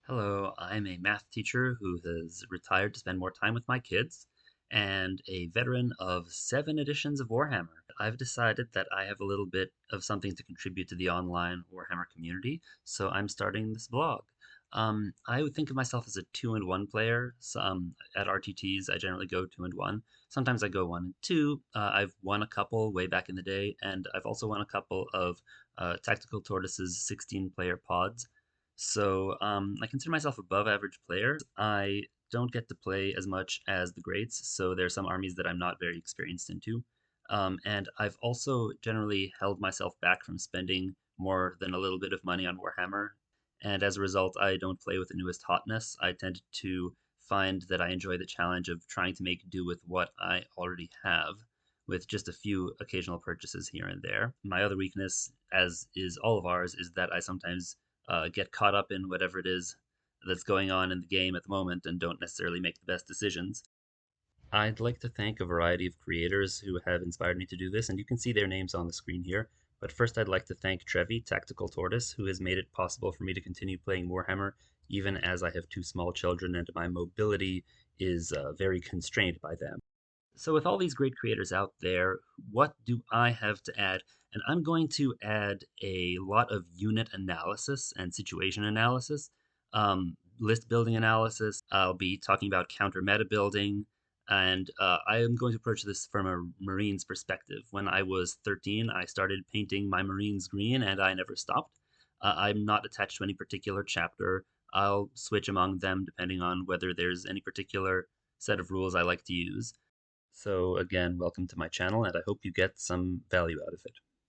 Hello, I'm a math teacher who has retired to spend more time with my kids and a veteran of 7 editions of Warhammer. I've decided that I have a little bit of something to contribute to the online Warhammer community, so I'm starting this blog. I would think of myself as a 2-and-1 player. At RTTs, I generally go 2-and-1. Sometimes I go 1-and-2. I've won a couple way back in the day, and I've also won a couple of Tactical Tortoise's 16-player pods. So I consider myself above average player. I don't get to play as much as the greats, so there are some armies that I'm not very experienced into. And I've also generally held myself back from spending more than a little bit of money on Warhammer. And as a result, I don't play with the newest hotness. I tend to find that I enjoy the challenge of trying to make do with what I already have, with just a few occasional purchases here and there. My other weakness, as is all of ours, is that I sometimes get caught up in whatever it is that's going on in the game at the moment and don't necessarily make the best decisions. I'd like to thank a variety of creators who have inspired me to do this, and you can see their names on the screen here. But first, I'd like to thank Trevi, Tactical Tortoise, who has made it possible for me to continue playing Warhammer even as I have two small children and my mobility is very constrained by them. So, with all these great creators out there, what do I have to add? And I'm going to add a lot of unit analysis and situation analysis, list building analysis. I'll be talking about counter meta building, and I am going to approach this from a Marine's perspective. When I was 13, I started painting my Marines green, and I never stopped. I'm not attached to any particular chapter. I'll switch among them depending on whether there's any particular set of rules I like to use. So again, welcome to my channel, and I hope you get some value out of it.